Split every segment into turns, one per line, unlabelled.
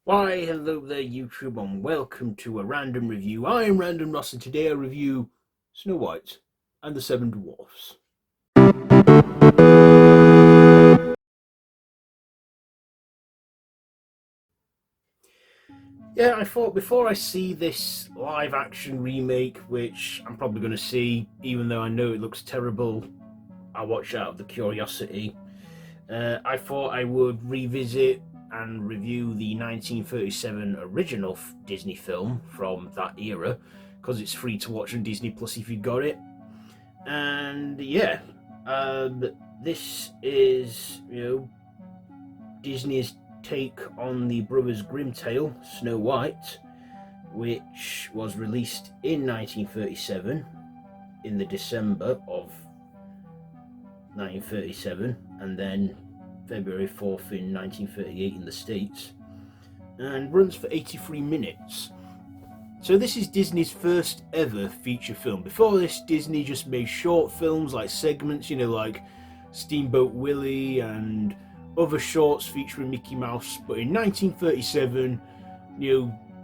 Why, hello there, YouTube, and welcome to a random review. I am Random Ross, and today I review Snow White and the Seven Dwarfs. Yeah, I thought before I see this live action remake, which I'm probably going to see, even though I know it looks terrible, I watch out of the curiosity. I thought I would revisit and review the 1937 original Disney film from that era, because it's free to watch on Disney Plus if you got it. And yeah, um, this is Disney's take on the Brothers Grimm tale Snow White, which was released in 1937 in the December of 1937, and then February 4th in 1938 in the States, and runs for 83 minutes. So this is Disney's first ever feature film. Before this, Disney just made short films like segments, like Steamboat Willie and other shorts featuring Mickey Mouse. But in 1937,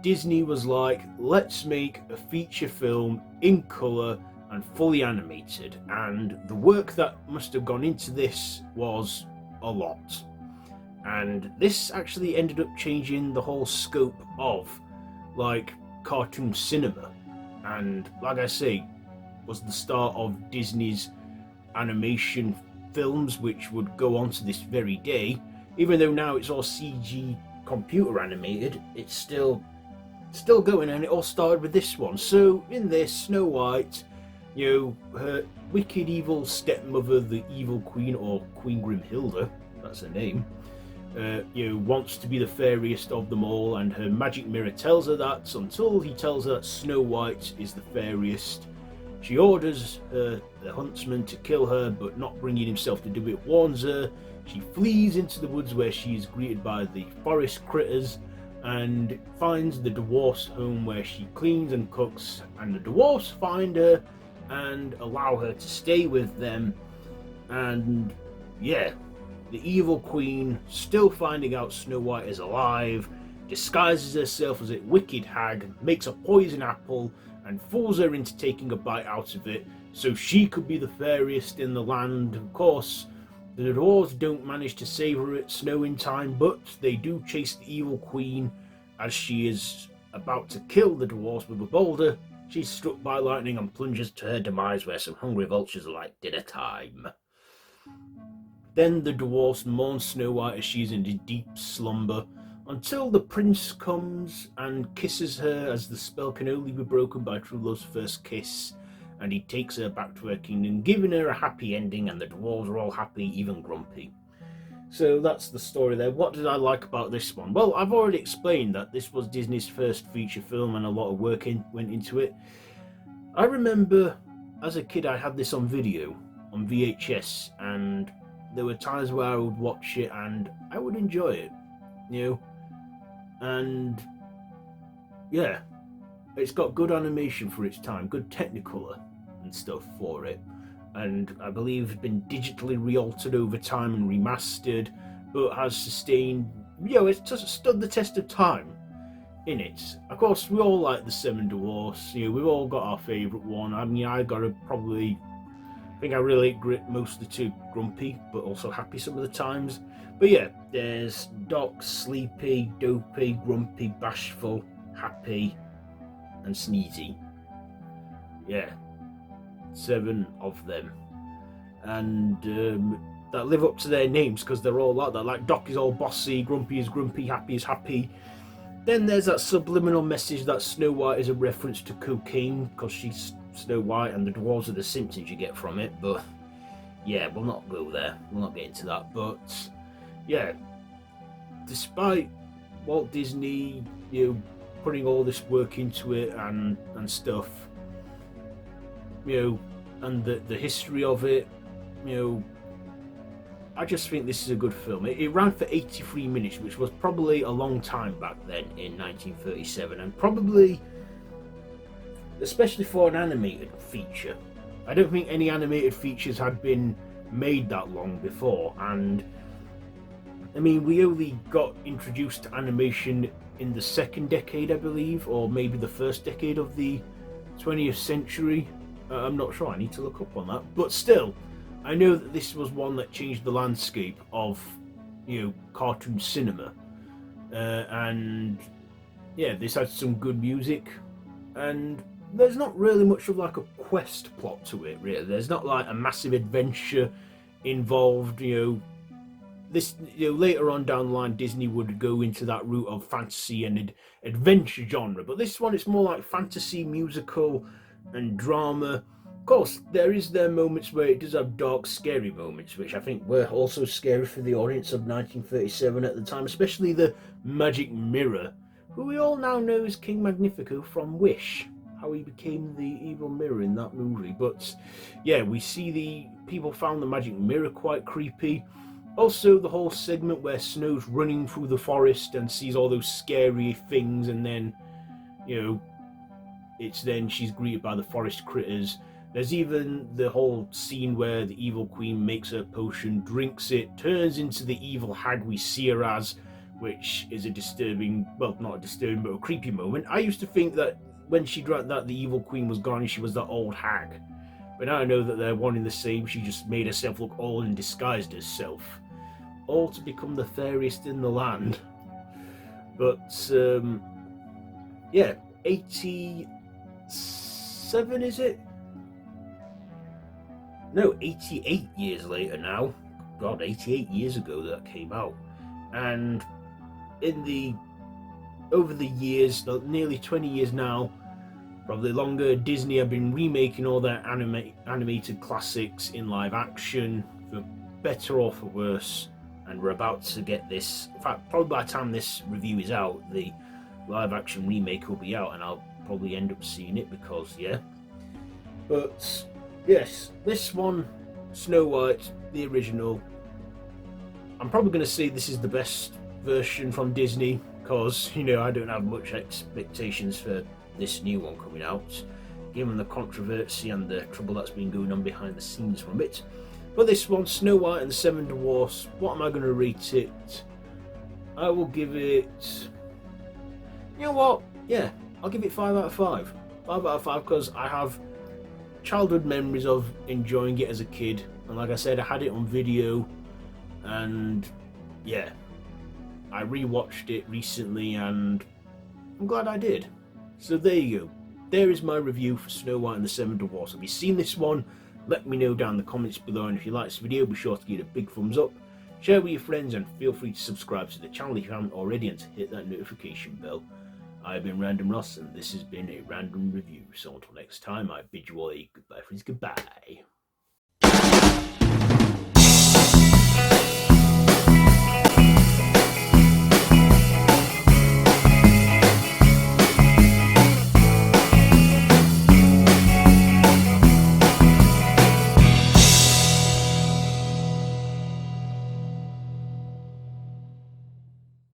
Disney was like, let's make a feature film in colour and fully animated. And the work that must have gone into this was a lot. And this actually ended up changing the whole scope of cartoon cinema, and like I say, was the start of Disney's animation films, which would go on to this very day. Even though now it's all CG computer animated, it's still going, and it all started with this one. So in this, Snow White, her wicked evil stepmother, the evil queen, or Queen Grimhilda, that's her name, wants to be the fairest of them all, and her magic mirror tells her that, until he tells her that Snow White is the fairest. She orders the huntsman to kill her, but not bringing himself to do it warns her. She flees into the woods, where she is greeted by the forest critters, and finds the dwarfs' home, where she cleans and cooks, and the dwarfs find her and allow her to stay with them. And yeah, the evil queen, still finding out Snow White is alive, disguises herself as a wicked hag, makes a poison apple, and fools her into taking a bite out of it so she could be the fairest in the land. Of course, the dwarves don't manage to save her at snow in time, but they do chase the evil queen as she is about to kill the dwarves with a boulder. She's struck by lightning and plunges to her demise, where some hungry vultures are like, dinner time. Then the dwarfs mourn Snow White as she's in a deep slumber, until the prince comes and kisses her, as the spell can only be broken by true love's first kiss, and he takes her back to her kingdom, giving her a happy ending, and the dwarves are all happy, even grumpy. So that's the story there. What did I like about this one? Well, I've already explained that this was Disney's first feature film, and a lot of work went into it. I remember as a kid I had this on video, on VHS, and there were times where I would watch it and I would enjoy it, and yeah, it's got good animation for its time, good technicolor and stuff for it, and I believe it's been digitally re-altered over time and remastered, but has sustained, it's just stood the test of time in it. Of course, we all like the Seven Dwarfs, we've all got our favourite one. I mean, I think I relate mostly to grumpy, but also happy some of the times. But yeah, there's Doc, sleepy, dopey, grumpy, bashful, happy, and sneezy. Yeah, 7 of them. And that live up to their names, because they're all like that. Like, Doc is all bossy, grumpy is grumpy, happy is happy. Then there's that subliminal message that Snow White is a reference to cocaine, because she's Snow White and the dwarves are the symptoms you get from it. But yeah, we'll not go there, we'll not get into that. But yeah, despite Walt Disney putting all this work into it and stuff, and the history of it, I just think this is a good film. It ran for 83 minutes, which was probably a long time back then in 1937, and probably, especially for an animated feature. I don't think any animated features had been made that long before, and I mean, we only got introduced to animation in the second decade, I believe, or maybe the first decade of the 20th century. I'm not sure, I need to look up on that. But still, I know that this was one that changed the landscape of, cartoon cinema. And yeah, this had some good music, and there's not really much of like a quest plot to it, really. There's not like a massive adventure involved, this later on down the line Disney would go into that route of fantasy and adventure genre, but this one it's more like fantasy, musical and drama. Of course there is their moments where it does have dark scary moments, which I think were also scary for the audience of 1937 at the time, especially the magic mirror, who we all now know as King Magnifico from Wish, how he became the evil mirror in that movie. But yeah, we see the people found the magic mirror quite creepy. Also, the whole segment where Snow's running through the forest and sees all those scary things, and then, it's then she's greeted by the forest critters. There's even the whole scene where the evil queen makes her potion, drinks it, turns into the evil hag we see her as, which is a disturbing, well, not a disturbing, but a creepy moment. I used to think that when she drank that, the evil queen was gone and she was that old hag. But now I know that they're one and the same. She just made herself look old and disguised herself, all to become the fairest in the land. But yeah, 87 is it? No, 88 years later now. God, 88 years ago that came out. And over the years, nearly 20 years now, probably longer, Disney have been remaking all their animated classics in live action, for better or for worse. And we're about to get this. In fact, probably by the time this review is out, the live action remake will be out, and I'll probably end up seeing it because, yeah. But yes, this one, Snow White, the original, I'm probably going to say this is the best version from Disney because, I don't have much expectations for this new one coming out, given the controversy and the trouble that's been going on behind the scenes from it. But this one, Snow White and the Seven Dwarfs, what am I going to rate it? I will give it... You know what? Yeah, I'll give it 5 out of 5. 5 out of 5 because I have childhood memories of enjoying it as a kid. And like I said, I had it on video. And yeah, I rewatched it recently and I'm glad I did. So there you go. There is my review for Snow White and the Seven Dwarfs. Have you seen this one? Let me know down in the comments below, and if you like this video, be sure to give it a big thumbs up, share with your friends, and feel free to subscribe to the channel if you haven't already, and to hit that notification bell. I've been Random Ross, and this has been a random review. So until next time, I bid you all a goodbye, friends. Goodbye.